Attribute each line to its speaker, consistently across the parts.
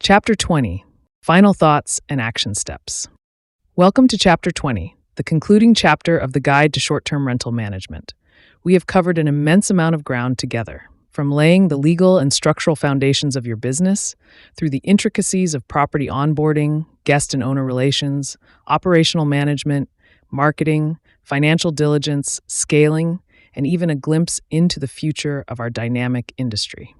Speaker 1: Chapter 20, Final Thoughts and Action Steps. Welcome to Chapter 20, the concluding chapter of the Guide to Short-Term Rental Management. We have covered an immense amount of ground together, from laying the legal and structural foundations of your business, through the intricacies of property onboarding, guest and owner relations, operational management, marketing, financial diligence, scaling, and even a glimpse into the future of our dynamic industry.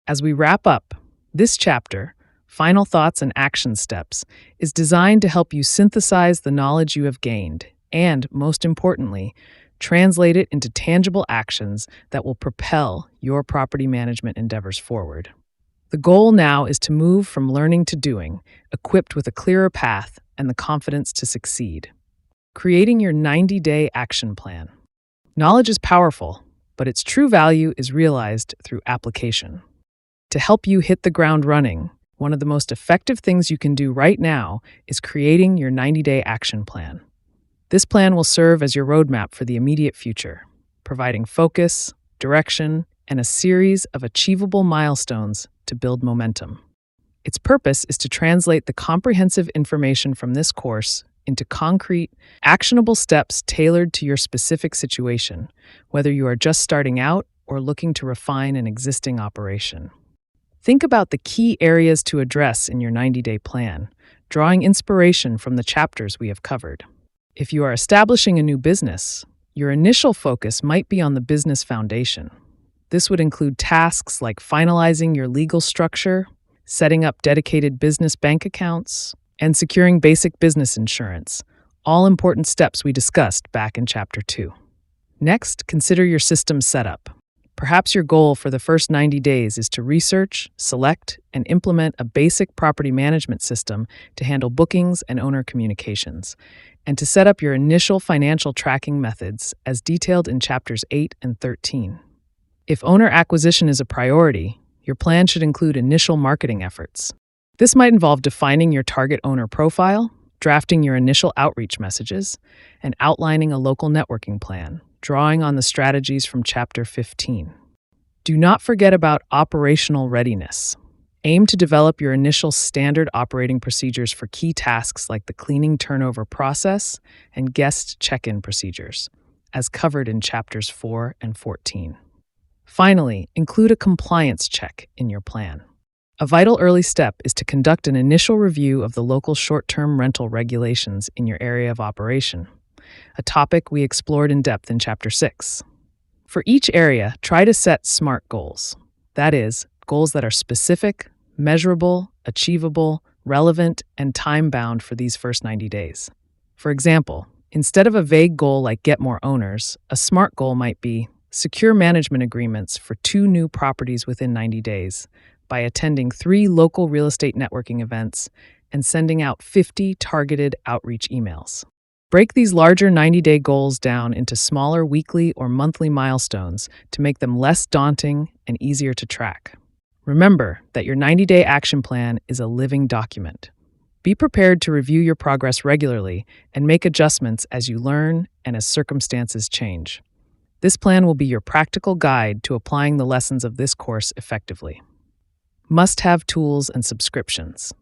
Speaker 1: As we wrap up, this chapter, Final Thoughts and Action Steps, is designed to help you synthesize the knowledge you have gained and, most importantly, translate it into tangible actions that will propel your property management endeavors forward. The goal now is to move from learning to doing, equipped with a clearer path and the confidence to succeed. Creating your 90-day action plan. Knowledge is powerful, but its true value is realized through application. To help you hit the ground running, one of the most effective things you can do right now is creating your 90-day action plan. This plan will serve as your roadmap for the immediate future, providing focus, direction, and a series of achievable milestones to build momentum. Its purpose is to translate the comprehensive information from this course into concrete, actionable steps tailored to your specific situation, whether you are just starting out or looking to refine an existing operation. Think about the key areas to address in your 90-day plan, drawing inspiration from the chapters we have covered. If you are establishing a new business, your initial focus might be on the business foundation. This would include tasks like finalizing your legal structure, setting up dedicated business bank accounts, and securing basic business insurance, all important steps we discussed back in Chapter 2. Next, consider your system setup. Perhaps your goal for the first 90 days is to research, select, and implement a basic property management system to handle bookings and owner communications, and to set up your initial financial tracking methods as detailed in Chapters 8 and 13. If owner acquisition is a priority, your plan should include initial marketing efforts. This might involve defining your target owner profile, drafting your initial outreach messages, and outlining a local networking plan, drawing on the strategies from Chapter 15. Do not forget about operational readiness. Aim to develop your initial standard operating procedures for key tasks like the cleaning turnover process and guest check-in procedures, as covered in Chapters 4 and 14. Finally, include a compliance check in your plan. A vital early step is to conduct an initial review of the local short-term rental regulations in your area of operation, a topic we explored in depth in Chapter 6. For each area, try to set SMART goals. That is, goals that are specific, measurable, achievable, relevant, and time-bound for these first 90 days. For example, instead of a vague goal like get more owners, a SMART goal might be secure management agreements for 2 new properties within 90 days by attending 3 local real estate networking events and sending out 50 targeted outreach emails. Break these larger 90-day goals down into smaller weekly or monthly milestones to make them less daunting and easier to track. Remember that your 90-day action plan is a living document. Be prepared to review your progress regularly and make adjustments as you learn and as circumstances change. This plan will be your practical guide to applying the lessons of this course effectively. Must-have tools and subscriptions.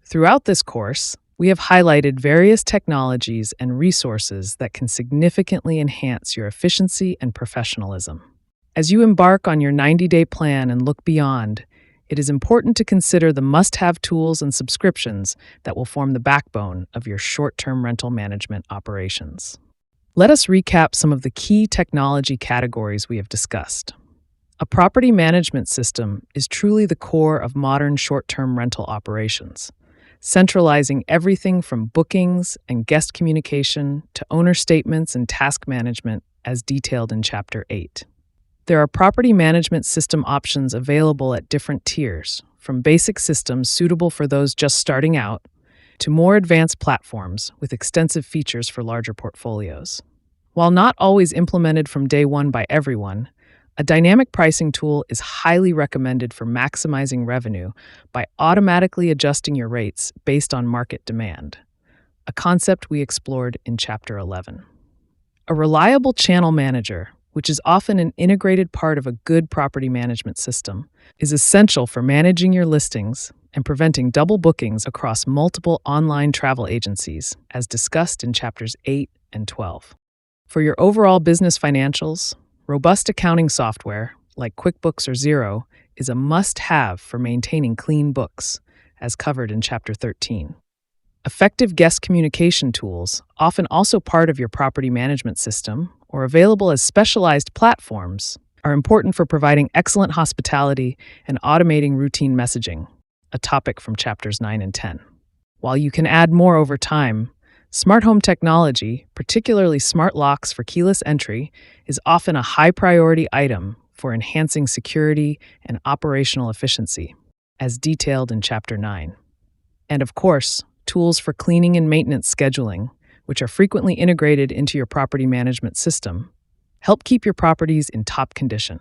Speaker 1: Throughout this course, we have highlighted various technologies and resources that can significantly enhance your efficiency and professionalism. As you embark on your 90-day plan and look beyond, it is important to consider the must-have tools and subscriptions that will form the backbone of your short-term rental management operations. Let us recap some of the key technology categories we have discussed. A property management system is truly the core of modern short-term rental operations, centralizing everything from bookings and guest communication to owner statements and task management as detailed in Chapter 8. There are property management system options available at different tiers, from basic systems suitable for those just starting out to more advanced platforms with extensive features for larger portfolios. While not always implemented from day one by everyone, a dynamic pricing tool is highly recommended for maximizing revenue by automatically adjusting your rates based on market demand, a concept we explored in Chapter 11. A reliable channel manager which is often an integrated part of a good property management system, is essential for managing your listings and preventing double bookings across multiple online travel agencies, as discussed in chapters 8 and 12. For your overall business financials, robust accounting software, like QuickBooks or Xero, is a must-have for maintaining clean books, as covered in chapter 13. Effective guest communication tools, often also part of your property management system or available as specialized platforms, are important for providing excellent hospitality and automating routine messaging, a topic from chapters 9 and 10. While you can add more over time, smart home technology, particularly smart locks for keyless entry, is often a high-priority item for enhancing security and operational efficiency, as detailed in chapter 9. And of course, tools for cleaning and maintenance scheduling, which are frequently integrated into your property management system, help keep your properties in top condition.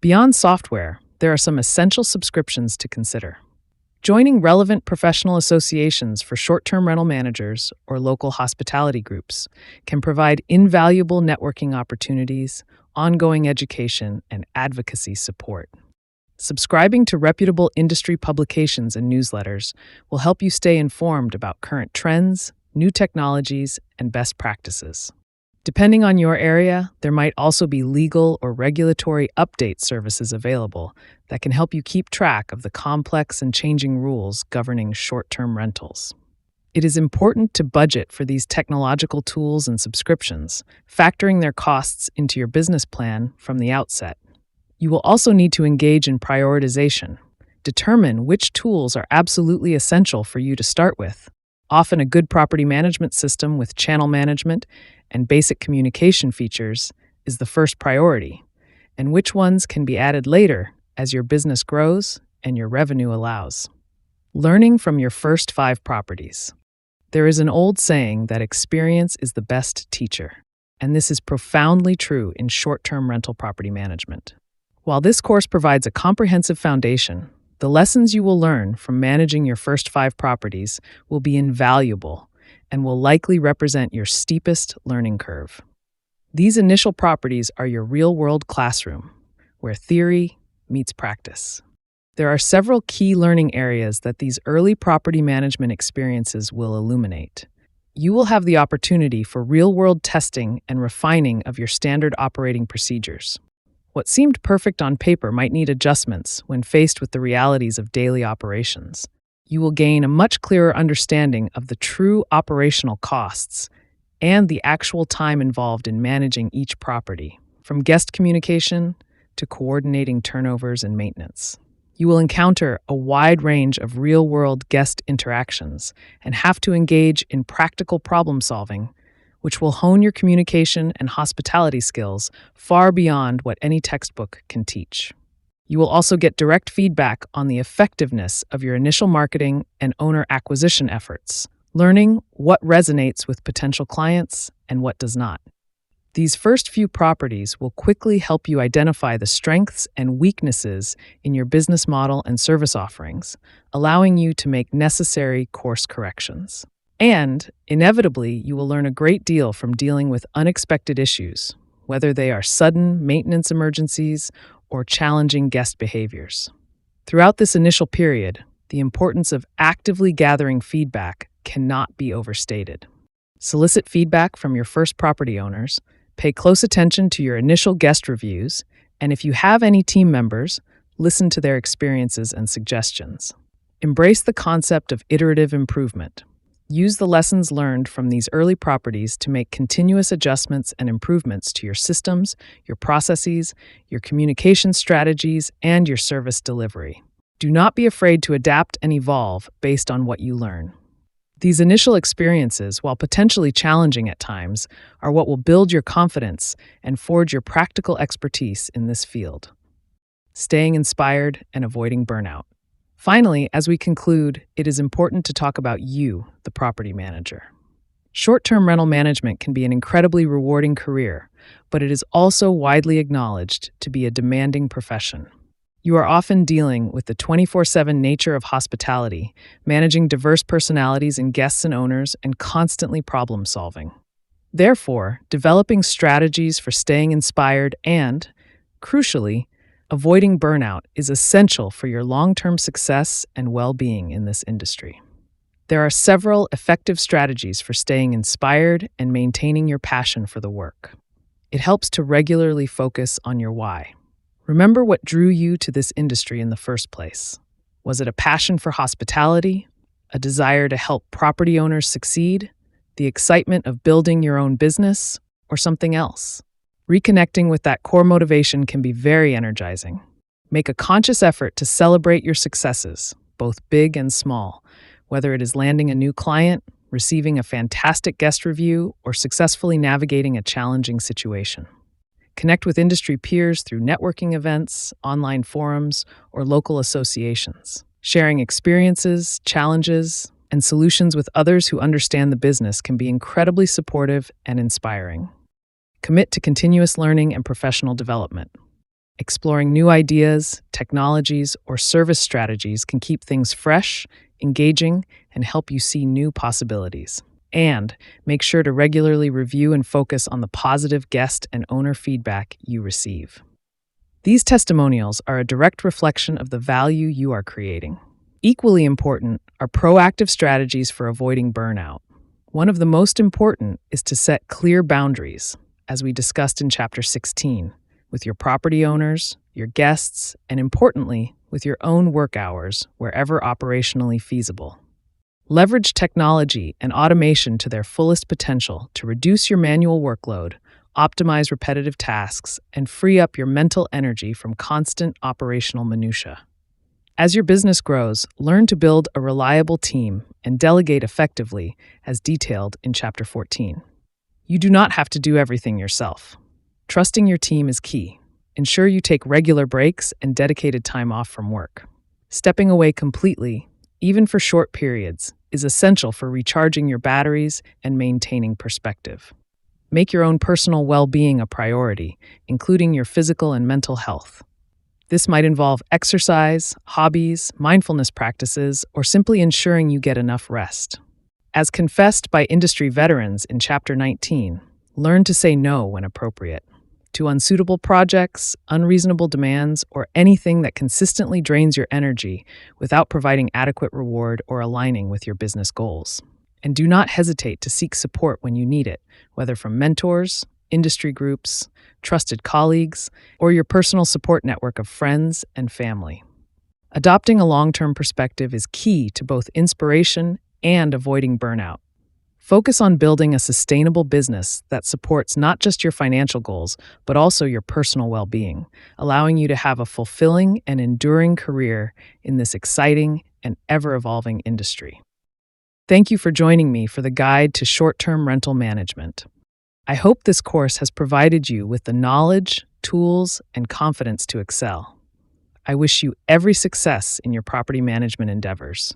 Speaker 1: Beyond software, there are some essential subscriptions to consider. Joining relevant professional associations for short-term rental managers or local hospitality groups can provide invaluable networking opportunities, ongoing education, and advocacy support. Subscribing to reputable industry publications and newsletters will help you stay informed about current trends, new technologies, and best practices. Depending on your area, there might also be legal or regulatory update services available that can help you keep track of the complex and changing rules governing short-term rentals. It is important to budget for these technological tools and subscriptions, factoring their costs into your business plan from the outset. You will also need to engage in prioritization. Determine which tools are absolutely essential for you to start with. Often a good property management system with channel management and basic communication features is the first priority, and which ones can be added later as your business grows and your revenue allows. Learning from your first 5 properties. There is an old saying that experience is the best teacher, and this is profoundly true in short-term rental property management. While this course provides a comprehensive foundation, the lessons you will learn from managing your first 5 properties will be invaluable and will likely represent your steepest learning curve. These initial properties are your real-world classroom, where theory meets practice. There are several key learning areas that these early property management experiences will illuminate. You will have the opportunity for real-world testing and refining of your standard operating procedures. What seemed perfect on paper might need adjustments when faced with the realities of daily operations. You will gain a much clearer understanding of the true operational costs and the actual time involved in managing each property, from guest communication to coordinating turnovers and maintenance. You will encounter a wide range of real-world guest interactions and have to engage in practical problem-solving, which will hone your communication and hospitality skills far beyond what any textbook can teach. You will also get direct feedback on the effectiveness of your initial marketing and owner acquisition efforts, learning what resonates with potential clients and what does not. These first few properties will quickly help you identify the strengths and weaknesses in your business model and service offerings, allowing you to make necessary course corrections. And, inevitably, you will learn a great deal from dealing with unexpected issues, whether they are sudden maintenance emergencies or challenging guest behaviors. Throughout this initial period, the importance of actively gathering feedback cannot be overstated. Solicit feedback from your first property owners, pay close attention to your initial guest reviews, and if you have any team members, listen to their experiences and suggestions. Embrace the concept of iterative improvement. Use the lessons learned from these early properties to make continuous adjustments and improvements to your systems, your processes, your communication strategies, and your service delivery. Do not be afraid to adapt and evolve based on what you learn. These initial experiences, while potentially challenging at times, are what will build your confidence and forge your practical expertise in this field. Staying inspired and avoiding burnout. Finally, as we conclude, it is important to talk about you, the property manager. Short-term rental management can be an incredibly rewarding career, but it is also widely acknowledged to be a demanding profession. You are often dealing with the 24/7 nature of hospitality, managing diverse personalities in guests and owners, and constantly problem-solving. Therefore, developing strategies for staying inspired and, crucially, avoiding burnout is essential for your long-term success and well-being in this industry. There are several effective strategies for staying inspired and maintaining your passion for the work. It helps to regularly focus on your why. Remember what drew you to this industry in the first place. Was it a passion for hospitality, a desire to help property owners succeed, the excitement of building your own business, or something else? Reconnecting with that core motivation can be very energizing. Make a conscious effort to celebrate your successes, both big and small, whether it is landing a new client, receiving a fantastic guest review, or successfully navigating a challenging situation. Connect with industry peers through networking events, online forums, or local associations. Sharing experiences, challenges, and solutions with others who understand the business can be incredibly supportive and inspiring. Commit to continuous learning and professional development. Exploring new ideas, technologies, or service strategies can keep things fresh, engaging, and help you see new possibilities. And make sure to regularly review and focus on the positive guest and owner feedback you receive. These testimonials are a direct reflection of the value you are creating. Equally important are proactive strategies for avoiding burnout. One of the most important is to set clear boundaries, as we discussed in Chapter 16, with your property owners, your guests, and importantly, with your own work hours wherever operationally feasible. Leverage technology and automation to their fullest potential to reduce your manual workload, optimize repetitive tasks, and free up your mental energy from constant operational minutia. As your business grows, learn to build a reliable team and delegate effectively, as detailed in Chapter 14. You do not have to do everything yourself. Trusting your team is key. Ensure you take regular breaks and dedicated time off from work. Stepping away completely, even for short periods, is essential for recharging your batteries and maintaining perspective. Make your own personal well-being a priority, including your physical and mental health. This might involve exercise, hobbies, mindfulness practices, or simply ensuring you get enough rest. As confessed by industry veterans in Chapter 19, learn to say no when appropriate to unsuitable projects, unreasonable demands, or anything that consistently drains your energy without providing adequate reward or aligning with your business goals. And do not hesitate to seek support when you need it, whether from mentors, industry groups, trusted colleagues, or your personal support network of friends and family. Adopting a long-term perspective is key to both inspiration and avoiding burnout. Focus on building a sustainable business that supports not just your financial goals, but also your personal well-being, allowing you to have a fulfilling and enduring career in this exciting and ever-evolving industry. Thank you for joining me for the Guide to Short-Term Rental Management. I hope this course has provided you with the knowledge, tools, and confidence to excel. I wish you every success in your property management endeavors.